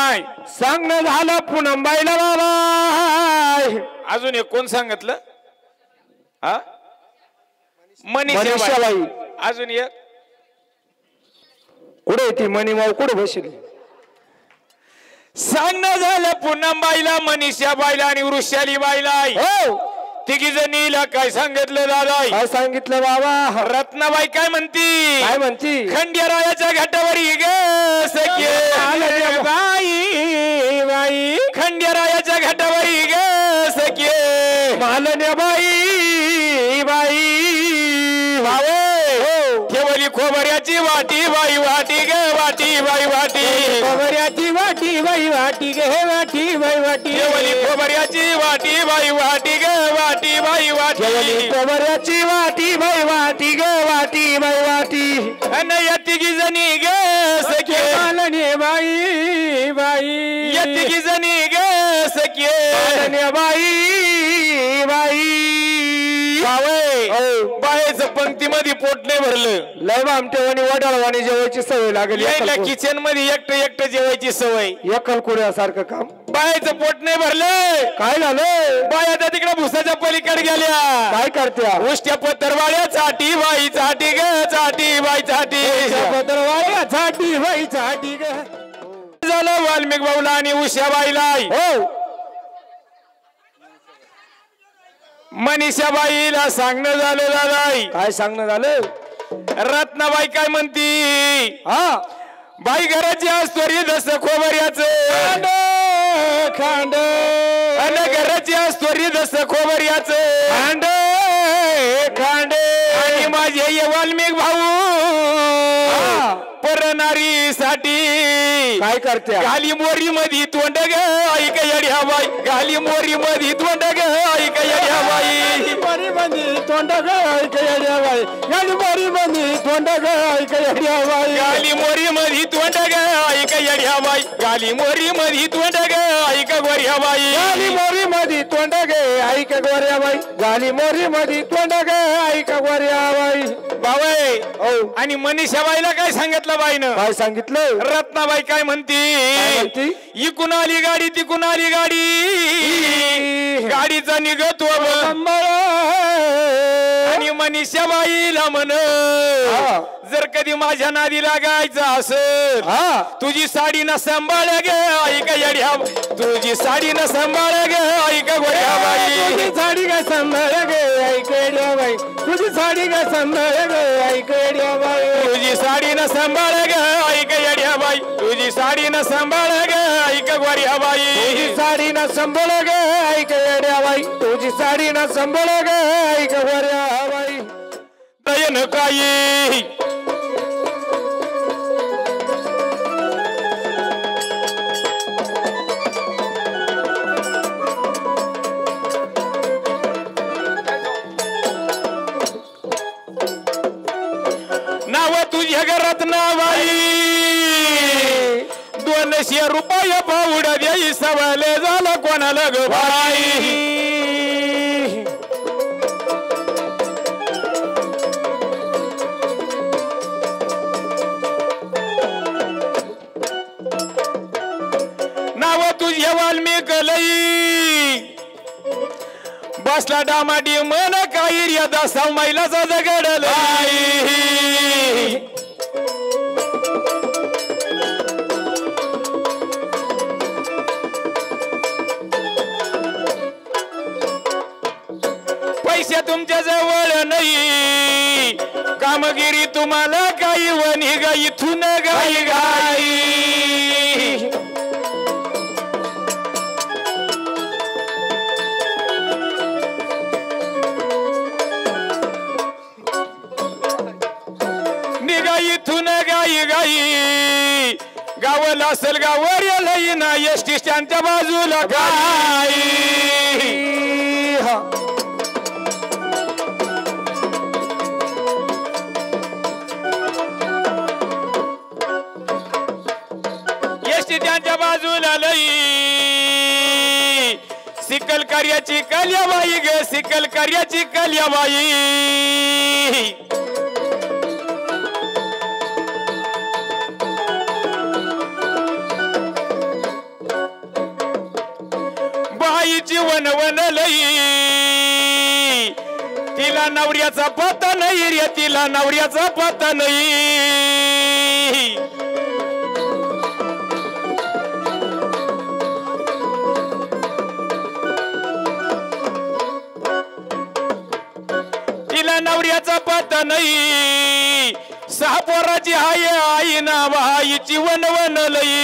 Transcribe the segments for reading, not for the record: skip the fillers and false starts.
नाही सांगणं झालं पुनमबाईला बाबा. अजून एक कोण सांगितलं हा मनीषाबाई मनीषाबाई. अजून एक कुठे ती मणिमाऊ कुठे बसली सांगणं झालं पुनमबाईला मनीषाबाईला आणि वृषालीबाईला हो तिघी जणीला काय सांगितलं दादा काय सांगितलं बाबा रत्नाबाई काय म्हणती काय म्हणती खंडेरायाच्या घाटावर ग सखे बाई बाई खंडेरायाच्या घाटावर ग सखे मालन्या बाई बाई केवली खोबऱ्याची वाटी बाई वाटी ग वाटी बाई वाटी खोबऱ्याची वाटी बाई वाटी गे वाटी बाई वाटी केवली खोबऱ्याची वाटी बाई वाटी ग वाटी बाई वाटी खोबऱ्याची वाटी बाई वाटी ग वाटी बाई वाटी अन या तिघी जणी ग सखे मालन्या बाई बाई या तिघी जणी ग सखे मालन्या बाई बाई बायचं पंक्तीमध्ये पोट नाही भरलं लय आमटेवाणी वडाळवाणी जेवायची सवय लागली यायला किचन मध्ये एकटं एकटं जेवायची सवय एकलकुड्यासारखं काम बायचं पोट नाही भरलं काय झालं बाया त्या तिकडे भुसाच्या पलीकडे गेल्या काय करत्या उष्ट्या पत्तरवाड्या चाटी बाई चाटी ग चाटी बाई चाटी पत्रवाड्या चाटी बाई चाटी ग झालं वाल्मिक भाऊला आणि उषाबाईला हो मनीषाबाईला सांगणं झालं दादा काय सांगणं झालं रत्नाबाई काय म्हणती हा बाई घराची आस्तोरी दस खोबऱ्याच खांड अन घराची आस्तोरी दस खोबऱ्याच खांड खांड आणि माझे ये वाल्मिक भाऊ परनारी साठी काय करत्या गाली मोरी मध्ये तोंड ग ऐक येड्या बाई गाली मोरी मध्ये तोंड ग ऐक येड्या बाई मोरी मध्ये तोंड ग ऐक येड्या बाई गाली मोरी मध्ये तोंड ग ऐक येड्या बाई गाली मोरी मध्ये तोंड ग ऐक येड्या बाई गाली मोरी मध्ये तोंड ग ऐक गोऱ्या बाई गाली मोरी मध्ये तोंड ग ऐक गोऱ्या बाई गाली मोरी मध्ये तोंड ग ऐक गोऱ्या बाई बावय हो आणि मनीषाबाईला काय सांगितलं बाईनं काय सांगितलं रत्नाबाई काय म्हणती इकून आली गाडी तिकून आली गाडी गाडीचा निघतो आणि मनीषाबाईला म्हण जर कधी माझ्या नादी लागायचं असेल तुझी साडी न सांभाळ ग ऐक येड्या तुझी साडी न सांभाळ ग ऐक गोड्या बाई साडी का सांभाळ ग ऐक येड्या बाई तुझी साडी का सांभाळ ग ऐक येड्या बाई तुझी साडी न सांभाळ ग ऐक येड्या बाई तुझी साडी न सांभाळ ग ऐक गोऱ्या बाई साडी न सांभाळ ग ऐक येड्या बाई तुझी साडी न सांभाळ ग ऐक गोऱ्या बाई दयन काही नाव तुझ्या घरात नावाई 200 रुपये पावड द्याई सवाले झाला कोणाला ग बाई नाव तुझ्या वाल्मिक लई बसला डामाडी मन काही यदा समाईलाचा दगडल पैसे तुमच्या जवळ नाही कामगिरी तुम्हाला काही वनी ग इथून गाई गाई इथून गाई गाई गावाला असेल गावर याला ना एसटी स्टँडच्या बाजूला गाई एसटी स्टँडच्या बाजूला लई सिकल कार्याची कल्याबाई ग सिकल कार्याची कल्याबाई बाईची वनवन लई तिला नवऱ्याचा पत्ता नाही रे तिला नवऱ्याचा पत्ता नाही तिला नवऱ्याचा पत्ता नाही 6 पोराची हाय आई ना बाईची वनवन लई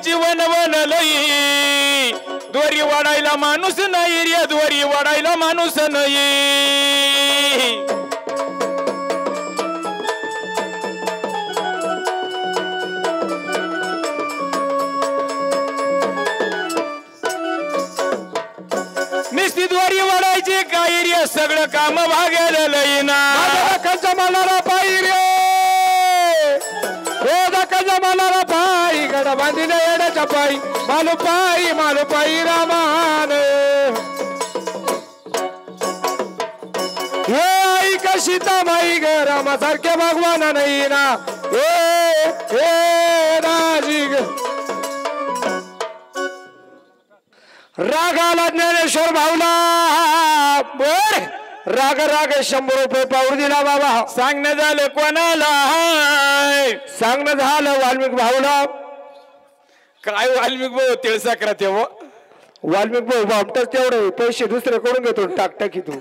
जीवन बनलई दोरी वाढायला माणूस नाही रे दोरी वाढायला माणूस नाही निस्ती दोरी वाढायची काय रे सगळं काम भागायला लई ना कच्चा मालाला पायी रे जमाला पायी गडा बांधिले येण्याच्या पायी मालू पायी रामान हे आई का सीतामाई ग रामासारखे भगवान नाही ना हे राजी ग रागाला ज्ञानेश्वर भाऊला बर राग 100 रुपये पाऊर दिला बाबा सांगणं झालं कोणाला सांगणं झालं वाल्मिक भाऊला काय वाल्मिक भाऊ तिळसाकरा तेव्हा वाल्मिक भाऊ बापटच तेवढे पैसे दुसरे करून घेतो टाकटाकी तू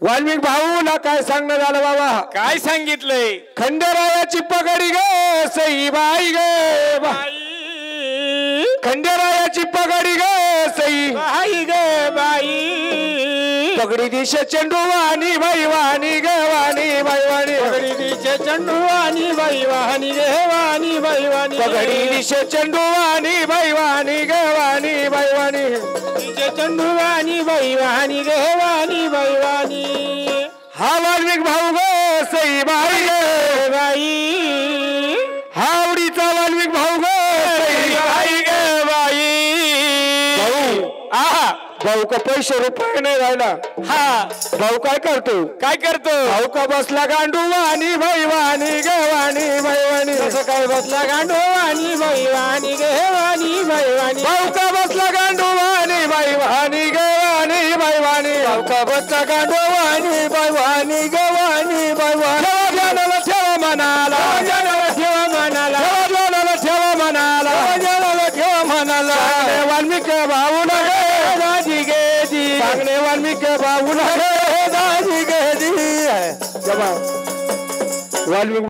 वाल्मिक भाऊला काय सांगणं झालं बाबा काय सांगितलंय खंडेरायाची पगडी ग सई बाई ग खंडेरायाची पगडी ग सई बाई ग बाई पगडी दिशे चेंडू वाणी बाई वाणी ग वाणी बाई वाणी पगडी दिशे चेंडू वाणी बाई वाणी ग वाणी बाई वाणी पगडी दिशे चेंडू वाणी बाई वाणी ग वाणी बाई वाणी दिशे चेंडू वाणी बाई वाणी ग वाणी बाई वाणी हा वाल्मिक भाऊ ग सई बाई ग बाई हावडीचा वाल्मिक भाऊ ग बाई ग बाई आहा भाऊ का पैसे रुपये नाही राहिला हा भाऊ काय करतो भाऊ का बसला गांडू वाणी बाई वाणी ग वाणी बाई वाणी कसं काय बसला गांडू वाणी बाई वाणी ग वाणी बाई वाणी भाऊ का बसला गांडू वाणी बाई वाणी ग वाणी बाई वाणी भाऊ का बसला गांडू वाणी बाई वाणी ग वाणी बाई वाणी ठेवा मनाला ठेवा मनाला ठेवा मनाला ठेवा मनाला वाल्मिक भाऊला दाजी गेजी सांगणे वाल्मिक भाऊला दाजी गेजी वाल्मिक